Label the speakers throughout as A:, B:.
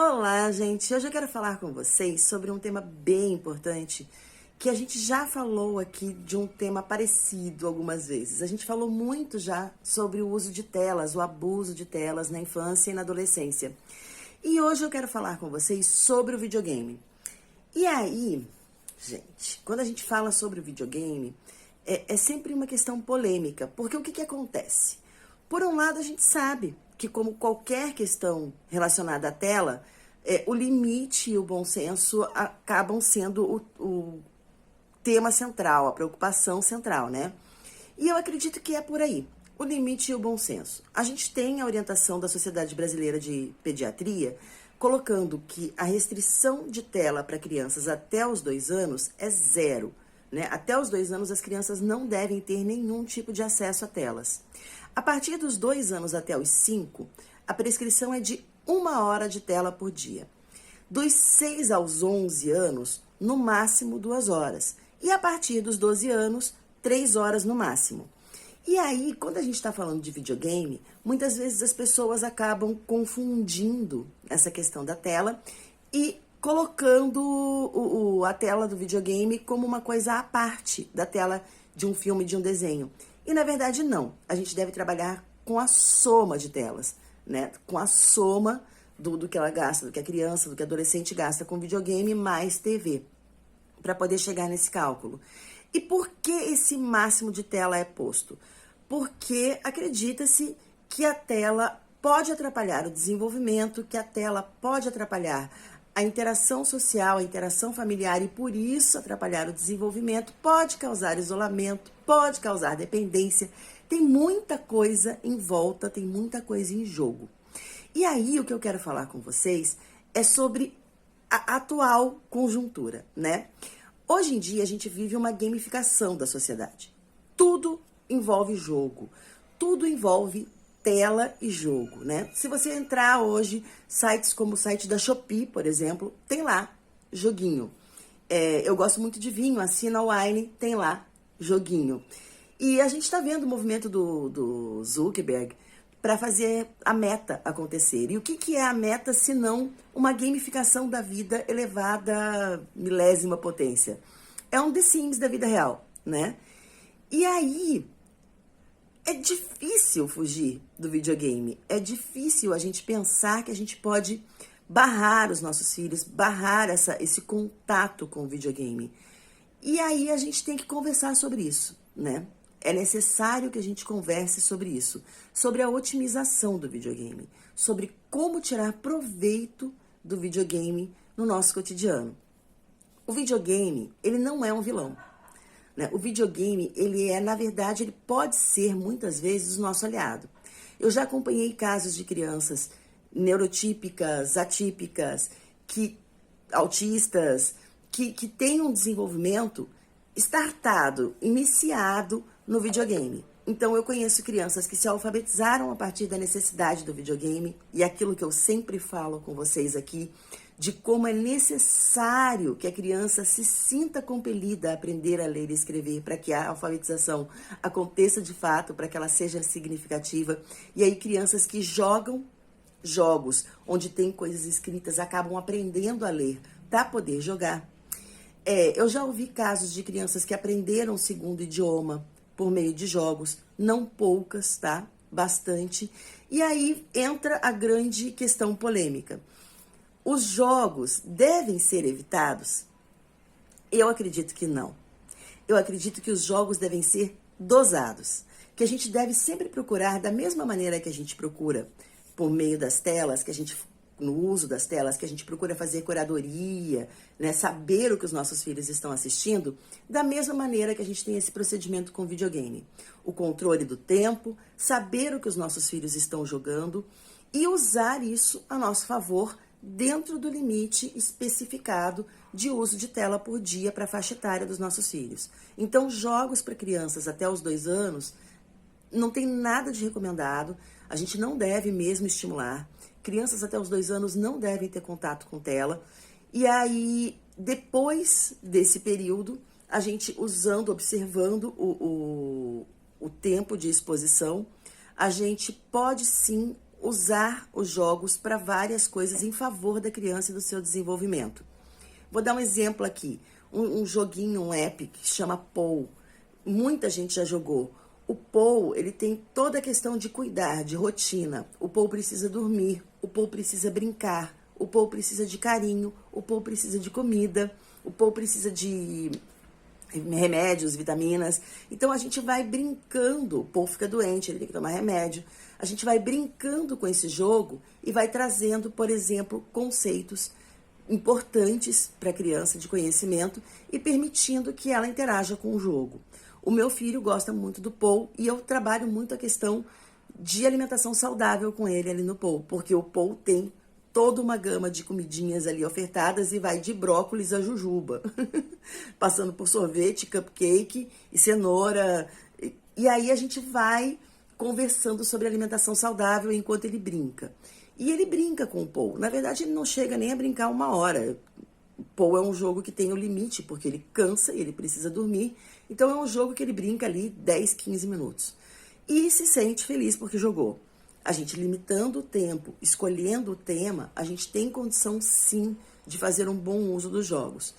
A: Olá, gente! Hoje eu quero falar com vocês sobre um tema bem importante que a gente já falou aqui de um tema parecido algumas vezes. A gente falou muito já sobre o uso de telas, o abuso de telas na infância e na adolescência. E hoje eu quero falar com vocês sobre o videogame. E aí, gente, quando a gente fala sobre o videogame, é sempre uma questão polêmica, porque o que acontece? Por um lado, a gente sabe que, como qualquer questão relacionada à tela, o limite e o bom senso acabam sendo o tema central, a preocupação central, né? E eu acredito que é por aí, o limite e o bom senso. A gente tem a orientação da Sociedade Brasileira de Pediatria colocando que a restrição de tela para crianças até os 2 anos é 0. Né? Até os 2 anos, as crianças não devem ter nenhum tipo de acesso a telas. A partir dos 2 anos até os 5, a prescrição é de 1 hora de tela por dia. Dos 6 aos 11 anos, no máximo 2 horas. E a partir dos 12 anos, 3 horas no máximo. E aí, quando a gente está falando de videogame, muitas vezes as pessoas acabam confundindo essa questão da tela e colocando a tela do videogame como uma coisa à parte da tela de um filme, de um desenho. E na verdade não, a gente deve trabalhar com a soma de telas, né? Com a soma do que ela gasta, do que a criança, do que a adolescente gasta com videogame mais TV, para poder chegar nesse cálculo. E por que esse máximo de tela é posto? Porque acredita-se que a tela pode atrapalhar o desenvolvimento, que a tela pode atrapalhar a interação social, a interação familiar e por isso atrapalhar o desenvolvimento, pode causar isolamento, pode causar dependência. Tem muita coisa em volta, tem muita coisa em jogo. E aí o que eu quero falar com vocês é sobre a atual conjuntura, né? Hoje em dia a gente vive uma gamificação da sociedade. Tudo envolve jogo, tudo envolve tela e jogo, né? Se você entrar hoje, sites como o site da Shopee, por exemplo, tem lá joguinho. Eu gosto muito de vinho, assina o Wine, tem lá joguinho. E a gente está vendo o movimento do Zuckerberg para fazer a meta acontecer. E o que é a meta, se não uma gamificação da vida elevada à milésima potência? É um The Sims da vida real, né? E aí, é difícil fugir do videogame. É difícil a gente pensar que a gente pode barrar os nossos filhos, barrar esse contato com o videogame. E aí a gente tem que conversar sobre isso, né? É necessário que a gente converse sobre isso, sobre a otimização do videogame, sobre como tirar proveito do videogame no nosso cotidiano. O videogame, ele não é um vilão, né? O videogame, na verdade, ele pode ser muitas vezes o nosso aliado. Eu já acompanhei casos de crianças neurotípicas, atípicas, autistas, que têm um desenvolvimento startado, iniciado no videogame. Então, eu conheço crianças que se alfabetizaram a partir da necessidade do videogame e aquilo que eu sempre falo com vocês aqui, de como é necessário que a criança se sinta compelida a aprender a ler e escrever para que a alfabetização aconteça de fato, para que ela seja significativa. E aí, crianças que jogam jogos onde tem coisas escritas acabam aprendendo a ler para poder jogar. Eu já ouvi casos de crianças que aprenderam o segundo idioma por meio de jogos, não poucas, tá? Bastante. E aí entra a grande questão polêmica. Os jogos devem ser evitados? Eu acredito que não. Eu acredito que os jogos devem ser dosados, que a gente deve sempre procurar da mesma maneira que a gente procura por meio das telas, no uso das telas, que a gente procura fazer curadoria, né, saber o que os nossos filhos estão assistindo, da mesma maneira que a gente tem esse procedimento com videogame. O controle do tempo, saber o que os nossos filhos estão jogando e usar isso a nosso favor dentro do limite especificado de uso de tela por dia para a faixa etária dos nossos filhos. Então, jogos para crianças até os 2 anos não tem nada de recomendado, a gente não deve mesmo estimular. Crianças até os 2 anos não devem ter contato com tela. E aí, depois desse período, a gente observando o tempo de exposição, a gente pode sim usar os jogos para várias coisas em favor da criança e do seu desenvolvimento. Vou dar um exemplo aqui, um joguinho, um app que chama Pou. Muita gente já jogou. O Pou, ele tem toda a questão de cuidar, de rotina. O Pou precisa dormir, o Pou precisa brincar, o Pou precisa de carinho, o Pou precisa de comida, o Pou precisa de remédios, vitaminas. Então a gente vai brincando, o Pou fica doente, ele tem que tomar remédio. A gente vai brincando com esse jogo e vai trazendo, por exemplo, conceitos importantes para a criança de conhecimento e permitindo que ela interaja com o jogo. O meu filho gosta muito do Pou e eu trabalho muito a questão de alimentação saudável com ele ali no Pou, porque o Pou tem toda uma gama de comidinhas ali ofertadas e vai de brócolis a jujuba, passando por sorvete, cupcake e cenoura. E aí a gente vai conversando sobre alimentação saudável enquanto ele brinca. E ele brinca com o Pou. Na verdade, ele não chega nem a brincar 1 hora. O Pou é um jogo que tem o limite, porque ele cansa e ele precisa dormir. Então, é um jogo que ele brinca ali 10, 15 minutos. E se sente feliz porque jogou. A gente limitando o tempo, escolhendo o tema, a gente tem condição, sim, de fazer um bom uso dos jogos.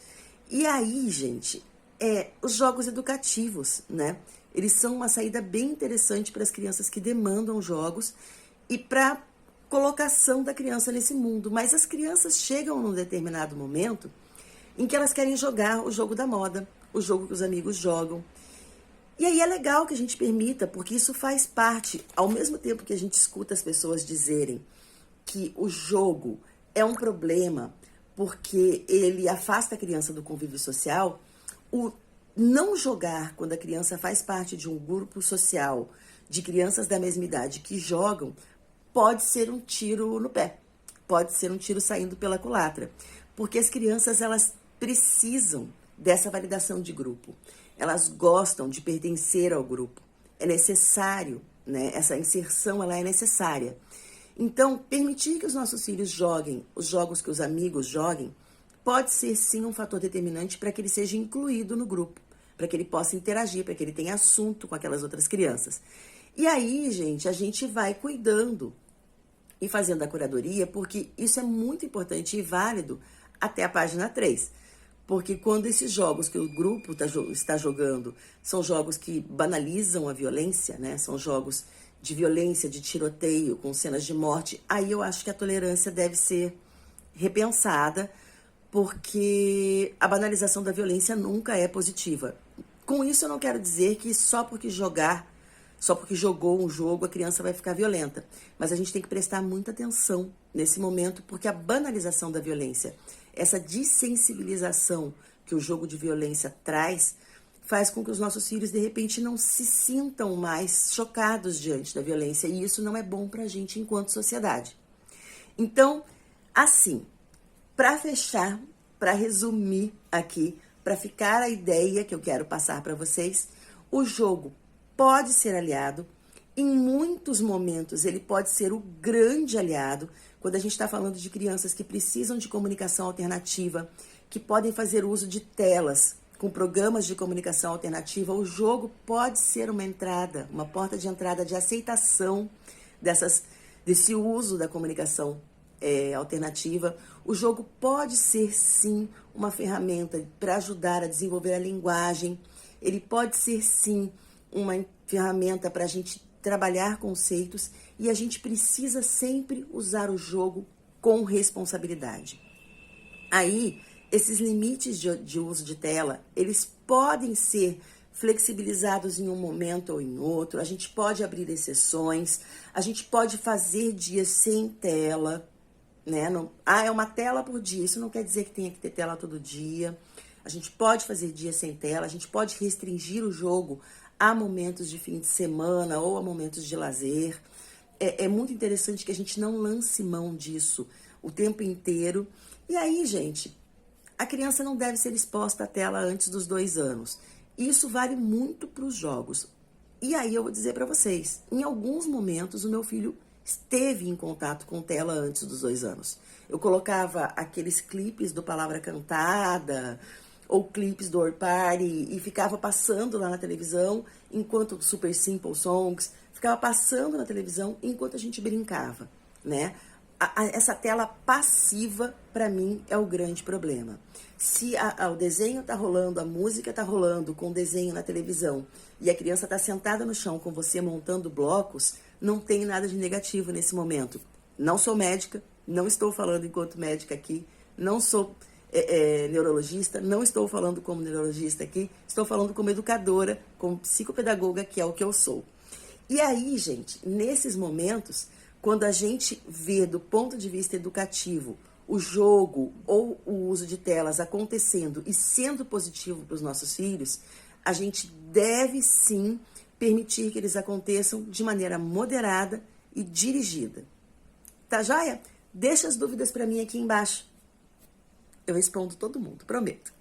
A: E aí, gente, os jogos educativos, né? Eles são uma saída bem interessante para as crianças que demandam jogos e para colocação da criança nesse mundo. Mas as crianças chegam num determinado momento em que elas querem jogar o jogo da moda, o jogo que os amigos jogam. E aí é legal que a gente permita, porque isso faz parte, ao mesmo tempo que a gente escuta as pessoas dizerem que o jogo é um problema porque ele afasta a criança do convívio social, o não jogar quando a criança faz parte de um grupo social de crianças da mesma idade que jogam, pode ser um tiro no pé, pode ser um tiro saindo pela culatra, porque as crianças, elas precisam dessa validação de grupo, elas gostam de pertencer ao grupo, é necessário, né? Essa inserção, ela é necessária. Então, permitir que os nossos filhos joguem os jogos que os amigos joguem, pode ser sim um fator determinante para que ele seja incluído no grupo, para que ele possa interagir, para que ele tenha assunto com aquelas outras crianças. E aí, gente, a gente vai cuidando e fazendo a curadoria, porque isso é muito importante e válido até a página 3. Porque quando esses jogos que o grupo está jogando são jogos que banalizam a violência, né? São jogos de violência, de tiroteio, com cenas de morte, aí eu acho que a tolerância deve ser repensada, porque a banalização da violência nunca é positiva. Com isso eu não quero dizer que só porque jogou um jogo a criança vai ficar violenta, mas a gente tem que prestar muita atenção nesse momento, porque a banalização da violência, essa dessensibilização que o jogo de violência traz, faz com que os nossos filhos, de repente, não se sintam mais chocados diante da violência, e isso não é bom pra gente enquanto sociedade. Então, assim, para fechar, para resumir aqui, para ficar a ideia que eu quero passar para vocês, o jogo pode ser aliado, em muitos momentos ele pode ser o grande aliado, quando a gente está falando de crianças que precisam de comunicação alternativa, que podem fazer uso de telas com programas de comunicação alternativa, o jogo pode ser uma entrada, uma porta de entrada de aceitação desse uso da comunicação alternativa. O jogo pode ser, sim, uma ferramenta para ajudar a desenvolver a linguagem, ele pode ser, sim, uma ferramenta para a gente trabalhar conceitos, e a gente precisa sempre usar o jogo com responsabilidade. Aí, esses limites de uso de tela, eles podem ser flexibilizados em um momento ou em outro, a gente pode abrir exceções, a gente pode fazer dias sem tela, né? Não, é uma tela por dia, isso não quer dizer que tenha que ter tela todo dia. A gente pode fazer dias sem tela, a gente pode restringir o jogo a momentos de fim de semana ou a momentos de lazer. É muito interessante que a gente não lance mão disso o tempo inteiro. E aí, gente, a criança não deve ser exposta à tela antes dos 2 anos. Isso vale muito para os jogos. E aí eu vou dizer para vocês, em alguns momentos o meu filho esteve em contato com tela antes dos 2 anos. Eu colocava aqueles clipes do Palavra Cantada ou clipes do Or Party e ficava passando lá na televisão enquanto Super Simple Songs ficava passando na televisão enquanto a gente brincava. né? Essa tela passiva, para mim, é o grande problema. Se o desenho tá rolando, a música tá rolando com o desenho na televisão e a criança tá sentada no chão com você montando blocos, não tem nada de negativo nesse momento. Não sou médica, não estou falando enquanto médica aqui, não sou neurologista, não estou falando como neurologista aqui, estou falando como educadora, como psicopedagoga, que é o que eu sou. E aí, gente, nesses momentos, quando a gente vê do ponto de vista educativo o jogo ou o uso de telas acontecendo e sendo positivo para os nossos filhos, a gente deve sim permitir que eles aconteçam de maneira moderada e dirigida. Tá joia? Deixa as dúvidas para mim aqui embaixo. Eu respondo todo mundo, prometo.